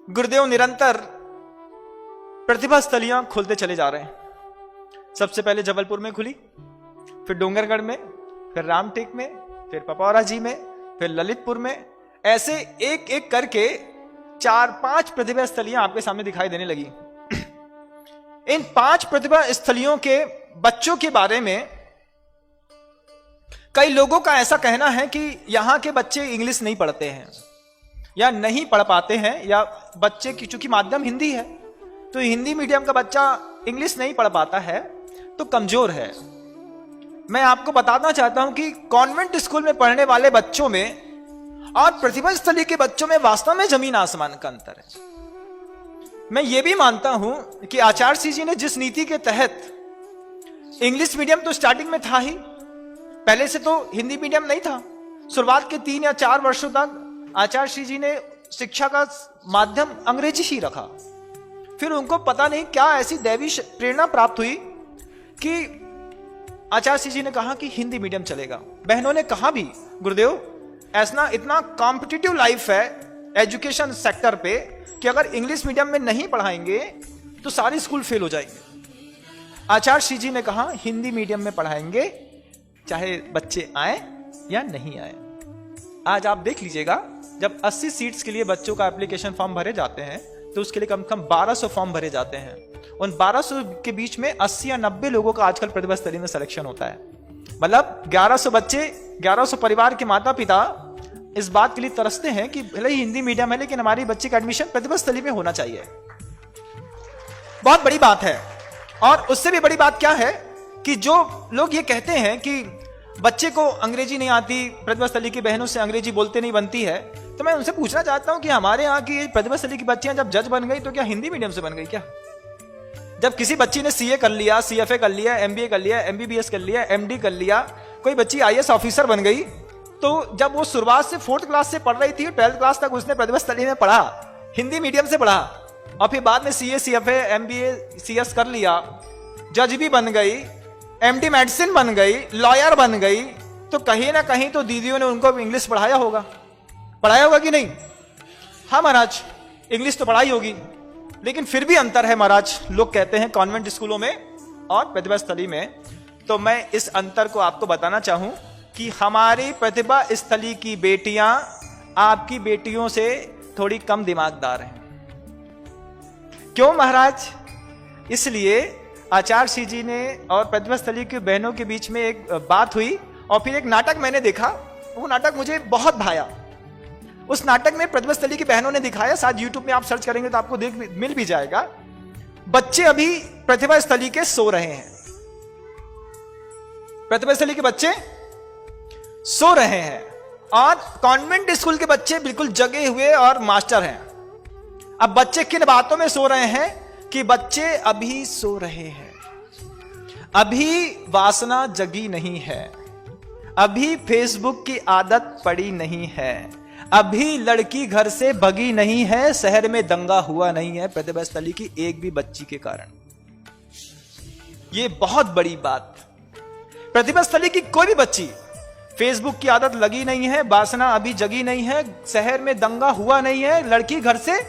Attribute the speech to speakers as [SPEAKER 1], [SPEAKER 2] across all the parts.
[SPEAKER 1] गुरुदेव निरंतर प्रतिभा स्थलियां खोलते चले जा रहे हैं। सबसे पहले जबलपुर में खुली, फिर डोंगरगढ़ में, फिर रामटेक में, फिर पपौरा जी में, फिर ललितपुर में। ऐसे एक एक करके 4-5 प्रतिभा स्थलियां आपके सामने दिखाई देने लगी। इन 5 प्रतिभा स्थलियों के बच्चों के बारे में कई लोगों का ऐसा कहना है कि यहां के बच्चे इंग्लिश नहीं पढ़ते हैं या नहीं पढ़ पाते हैं, या बच्चे की चूंकि माध्यम हिंदी है तो हिंदी मीडियम का बच्चा इंग्लिश नहीं पढ़ पाता है तो कमजोर है। मैं आपको बताना चाहता हूं कि कॉन्वेंट स्कूल में पढ़ने वाले बच्चों में और प्रतिभा स्थली के बच्चों में वास्तव में जमीन आसमान का अंतर है। मैं ये भी मानता हूं कि आचार्य सिंह जी ने जिस नीति के तहत, इंग्लिश मीडियम तो स्टार्टिंग में था ही, पहले से तो हिंदी मीडियम नहीं था। शुरुआत के 3 या 4 वर्षों तक आचार्य सिंह जी ने शिक्षा का माध्यम अंग्रेजी ही रखा। फिर उनको पता नहीं क्या ऐसी दैवी प्रेरणा प्राप्त हुई कि आचार्य सिंह जी ने कहा कि हिंदी मीडियम चलेगा। बहनों ने कहा भी, गुरुदेव ऐसा इतना कॉम्पिटिटिव लाइफ है एजुकेशन सेक्टर पे कि अगर इंग्लिश मीडियम में नहीं पढ़ाएंगे तो सारे स्कूल फेल हो जाएंगे। आचार्य सिंह जी ने कहा हिंदी मीडियम में पढ़ाएंगे, चाहे बच्चे आए या नहीं आए। आज आप देख लीजिएगा, जब 80 सीट्स के लिए बच्चों का एप्लीकेशन फॉर्म भरे जाते हैं तो उसके लिए कम से कम 1200 फॉर्म भरे जाते हैं। उन 1200 के बीच में 80 या 90 लोगों का आजकल प्रतिभा स्थली में सिलेक्शन होता है। मतलब 1100 बच्चे, 1100 परिवार के माता पिता इस बात के लिए तरसते हैं कि भले ही हिंदी मीडियम है लेकिन हमारी बच्चे का एडमिशन प्रतिभा स्थली में होना चाहिए। बहुत बड़ी बात है। और उससे भी बड़ी बात क्या है कि जो लोग ये कहते हैं कि बच्चे को अंग्रेजी नहीं आती, प्रतिभा स्थली की बहनों से अंग्रेजी बोलते नहीं बनती है, तो मैं उनसे पूछना चाहता हूं कि हमारे यहाँ की प्रतिभा स्थली की बच्चियां जब जज बन गई तो क्या हिंदी मीडियम से बन गई क्या? जब किसी बच्ची ने सीए कर लिया, सीएफए कर लिया, एमबीए कर लिया, एमबीबीएस कर लिया, एमडी कर लिया, कोई बच्ची आईएएस ऑफिसर बन गई, तो जब वो शुरुआत से 4th क्लास से पढ़ रही थी, 12th क्लास तक उसने प्रतिभा स्थली में पढ़ा, हिंदी मीडियम से पढ़ा, और फिर बाद में सीए, सीएफए, एमबीए, सीएस कर लिया, जज भी बन गई, एमडी मेडिसिन बन गई, लॉयर बन गई, तो कहीं ना कहीं तो दीदियों ने उनको इंग्लिश पढ़ाया होगा कि नहीं? हाँ महाराज, इंग्लिश तो पढ़ाई होगी, लेकिन फिर भी अंतर है महाराज, लोग कहते हैं कॉन्वेंट स्कूलों में और प्रतिभा स्थली में। तो मैं इस अंतर को आपको बताना चाहूं कि हमारी प्रतिभा स्थली की बेटियां आपकी बेटियों से थोड़ी कम दिमागदार हैं। क्यों महाराज? इसलिए आचार्य सिंह जी ने और प्रतिभा स्थली की बहनों के बीच में एक बात हुई, और फिर एक नाटक मैंने देखा, वो नाटक मुझे बहुत भाया। उस नाटक में प्रतिभा स्थली की बहनों ने दिखाया, शायद यूट्यूब में आप सर्च करेंगे तो आपको मिल भी जाएगा। बच्चे अभी प्रतिभा स्थली के सो रहे हैं, प्रतिभा स्थली के बच्चे सो रहे हैं, और कॉन्वेंट स्कूल के बच्चे बिल्कुल जगे हुए और मास्टर हैं। अब बच्चे किन बातों में सो रहे हैं कि बच्चे अभी सो रहे हैं, अभी वासना जगी नहीं है, अभी फेसबुक की आदत पड़ी नहीं है, अभी लड़की घर से भगी नहीं है, शहर में दंगा हुआ नहीं है प्रतिभा स्थली की एक भी बच्ची के कारण। यह बहुत बड़ी बात। प्रतिभा स्थली की कोई भी बच्ची, फेसबुक की आदत लगी नहीं है, वासना अभी जगी नहीं है, शहर में दंगा हुआ नहीं है, लड़की घर से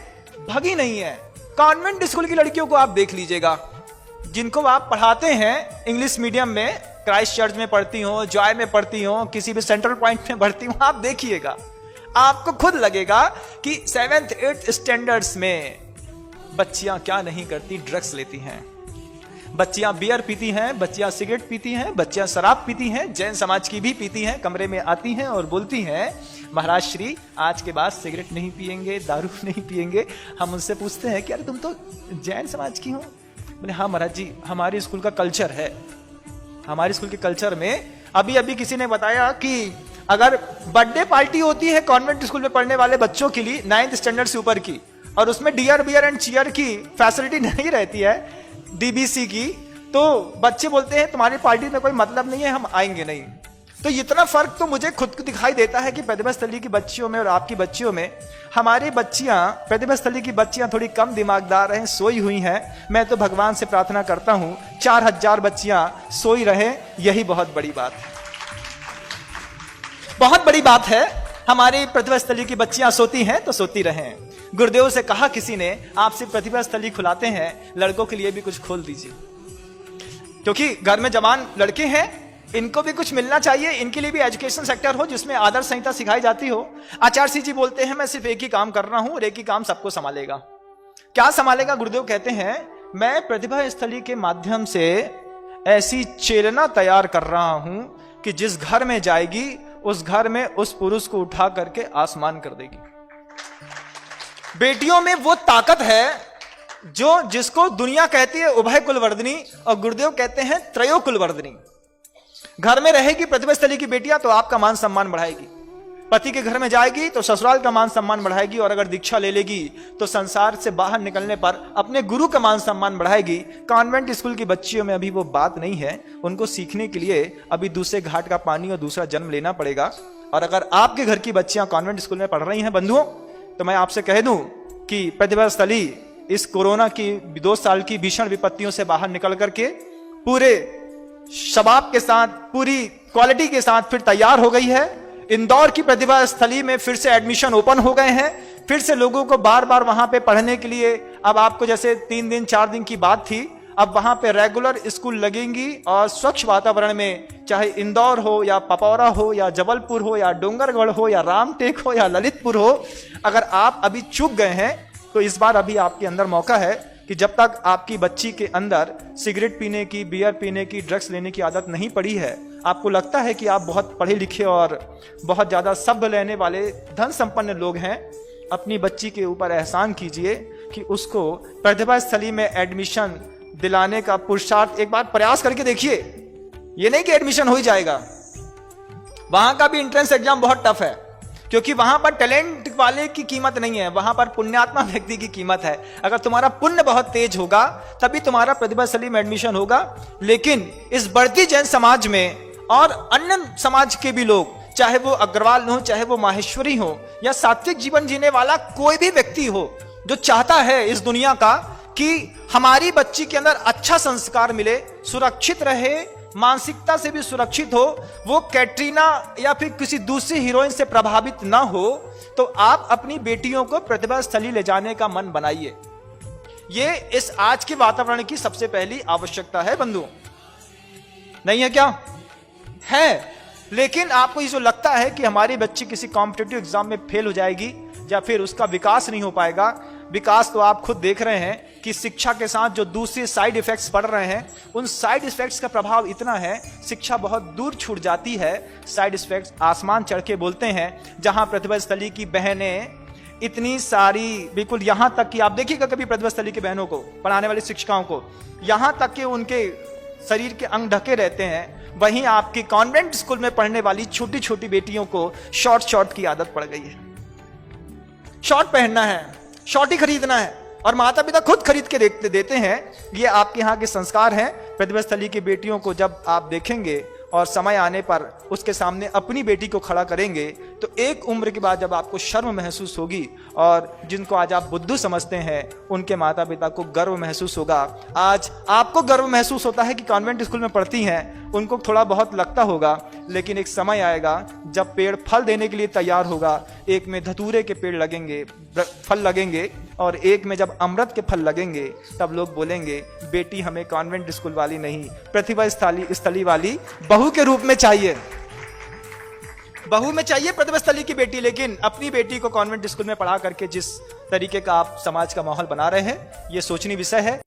[SPEAKER 1] भगी नहीं है। कॉन्वेंट स्कूल की लड़कियों को आप देख लीजिएगा, जिनको आप पढ़ाते हैं इंग्लिश मीडियम में, क्राइस्ट चर्च में पढ़ती हो, जॉय में पढ़ती हो, किसी भी सेंट्रल पॉइंट में पढ़ती हो, आप देखिएगा, आपको खुद लगेगा कि 7th 8th स्टैंडर्ड्स में बच्चियां क्या नहीं करती, ड्रग्स लेती हैं, बच्चियां बियर पीती हैं, बच्चियां सिगरेट पीती हैं, बच्चियां शराब पीती हैं, जैन समाज की भी पीती हैं, कमरे में आती हैं और बोलती हैं महाराज श्री आज के बाद सिगरेट नहीं पिएंगे, दारू नहीं पिएंगे। हम उनसे पूछते हैं कि अरे तुम तो जैन समाज की हो। बोले हाँ महाराज जी, हमारे स्कूल का कल्चर है। हमारे स्कूल के कल्चर में अभी अभी किसी ने बताया कि अगर बर्थडे पार्टी होती है कॉन्वेंट स्कूल में पढ़ने वाले बच्चों के लिए 9th स्टैंडर्ड से ऊपर की, और उसमें डियर बियर एंड चीयर की फैसिलिटी नहीं रहती है, डीबीसी की, तो बच्चे बोलते हैं तुम्हारी पार्टी में कोई मतलब नहीं है, हम आएंगे नहीं। तो इतना फर्क तो मुझे खुद को दिखाई देता है कि प्रतिभा स्थली की बच्चियों में और आपकी बच्चियों में। हमारी बच्चियां, प्रतिभा स्थली की बच्चियां थोड़ी कम दिमागदार हैं, सोई हुई हैं। मैं तो भगवान से प्रार्थना करता हूं 4000 बच्चियां सोई रहे, यही बहुत बड़ी बात है। बहुत बड़ी बात है। हमारी प्रतिभा स्थली की बच्चियां सोती हैं तो सोती रहें। गुरुदेव से कहा किसी ने, आपसे प्रतिभा स्थली खुलाते हैं, लड़कों के लिए भी कुछ खोल दीजिए, क्योंकि घर में जवान लड़के हैं, इनको भी कुछ मिलना चाहिए, इनके लिए भी एजुकेशन सेक्टर हो जिसमें आदर्श संहिता सिखाई जाती हो। आचार्य सिंह जी बोलते हैं, मैं सिर्फ एक ही काम कर रहा हूं और एक ही काम सबको संभालेगा। क्या संभालेगा? गुरुदेव कहते हैं, मैं प्रतिभा स्थली के माध्यम से ऐसी चेतना तैयार कर रहा हूं कि जिस घर में जाएगी उस घर में उस पुरुष को उठा करके आसमान कर देगी। बेटियों में वो ताकत है जिसको दुनिया कहती है उभय कुलवर्धिनी और गुरुदेव कहते हैं त्रयो कुलवर्धिनी। घर में रहेगी प्रतिभा स्थली की बेटियां तो आपका मान सम्मान बढ़ाएगी, पति के घर में जाएगी तो ससुराल का मान सम्मान बढ़ाएगी, और अगर दीक्षा ले लेगी तो संसार से बाहर निकलने पर अपने गुरु का मान सम्मान बढ़ाएगी। कॉन्वेंट स्कूल की बच्चियों में अभी वो बात नहीं है, उनको सीखने के लिए अभी दूसरे घाट का पानी और दूसरा जन्म लेना पड़ेगा। और अगर आपके घर की बच्चियां कॉन्वेंट स्कूल में पढ़ रही हैं बंधुओं, तो मैं आपसे कह दूं कि प्रतिभा स्थली इस कोरोना की 2 साल की भीषण विपत्तियों से बाहर निकल करके पूरे शबाब के साथ, पूरी क्वालिटी के साथ फिर तैयार हो गई है। इंदौर की प्रतिभा स्थली में फिर से एडमिशन ओपन हो गए हैं, फिर से लोगों को बार बार वहां पे पढ़ने के लिए, अब आपको जैसे 3 दिन 4 दिन की बात थी, अब वहां पे रेगुलर स्कूल लगेंगी और स्वच्छ वातावरण में, चाहे इंदौर हो या पपौरा हो या जबलपुर हो या डोंगरगढ़ हो या रामटेक हो या ललितपुर हो, अगर आप अभी चूक गए हैं तो इस बार अभी आपके अंदर मौका है कि जब तक आपकी बच्ची के अंदर सिगरेट पीने की, बियर पीने की, ड्रग्स लेने की आदत नहीं पड़ी है, आपको लगता है कि आप बहुत पढ़े लिखे और बहुत ज्यादा शब्द लेने वाले धन संपन्न लोग हैं, अपनी बच्ची के ऊपर एहसान कीजिए कि उसको प्रतिभा स्थली में एडमिशन दिलाने का पुरुषार्थ एक बार प्रयास करके देखिए। ये नहीं कि एडमिशन हो ही जाएगा, वहां का भी एंट्रेंस एग्जाम बहुत टफ है, क्योंकि वहां पर टैलेंट वाले की कीमत नहीं है, वहां पर पुण्यात्मा व्यक्ति की कीमत है। अगर तुम्हारा पुण्य बहुत तेज होगा तभी तुम्हारा प्रतिभा स्थली में एडमिशन होगा। लेकिन इस बढ़ती जैन समाज में और अन्य समाज के भी लोग, चाहे वो अग्रवाल हो, चाहे वो माहेश्वरी हो, या सात्विक जीवन जीने वाला कोई भी व्यक्ति हो, जो चाहता है इस दुनिया का कि हमारी बच्ची के अंदर अच्छा संस्कार मिले, सुरक्षित रहे, मानसिकता से भी सुरक्षित हो, वो कैटरीना या फिर किसी दूसरी हीरोइन से प्रभावित ना हो, तो आप अपनी बेटियों को प्रतिभा स्थली ले जाने का मन बनाइए। ये इस आज के वातावरण की सबसे पहली आवश्यकता है बंधुओं, नहीं है क्या? है। लेकिन आपको ये जो लगता है कि हमारी बच्ची किसी कॉम्पिटिटिव एग्जाम में फेल हो जाएगी या फिर उसका विकास नहीं हो पाएगा, विकास तो आप खुद देख रहे हैं कि शिक्षा के साथ जो दूसरे साइड इफेक्ट्स पड़ रहे हैं, उन साइड इफेक्ट्स का प्रभाव इतना है, शिक्षा बहुत दूर छूट जाती है, साइड इफेक्ट्स आसमान चढ़ के बोलते हैं। जहां प्रतिभा स्थली की बहनें इतनी सारी, बिल्कुल यहां तक कि आप देखिएगा कभी प्रतिभा स्थली की बहनों को, पढ़ाने वाली शिक्षिकाओं को, यहां तक कि उनके शरीर के अंग ढके रहते हैं, वहीं आपकी कॉन्वेंट स्कूल में पढ़ने वाली छोटी छोटी बेटियों को शॉर्ट की आदत पड़ गई है। शॉर्ट पहनना है, शॉर्ट ही खरीदना है, और माता पिता खुद खरीद के देते हैं। ये आपके यहाँ के संस्कार हैं। प्रतिभा स्थली की बेटियों को जब आप देखेंगे और समय आने पर उसके सामने अपनी बेटी को खड़ा करेंगे, तो एक उम्र के बाद जब आपको शर्म महसूस होगी, और जिनको आज आप बुद्धू समझते हैं उनके माता पिता को गर्व महसूस होगा। आज आपको गर्व महसूस होता है कि कॉन्वेंट स्कूल में पढ़ती हैं, उनको थोड़ा बहुत लगता होगा, लेकिन एक समय आएगा जब पेड़ फल देने के लिए तैयार होगा। एक में धतूरे के पेड़ लगेंगे, फल लगेंगे, और एक में जब अमृत के फल लगेंगे, तब लोग बोलेंगे बेटी हमें कॉन्वेंट स्कूल वाली नहीं, प्रतिभा स्थली वाली बहू के रूप में चाहिए। बहू में चाहिए प्रतिभा स्थली की बेटी, लेकिन अपनी बेटी को कॉन्वेंट स्कूल में पढ़ा करके जिस तरीके का आप समाज का माहौल बना रहे हैं, यह सोचनीय विषय है।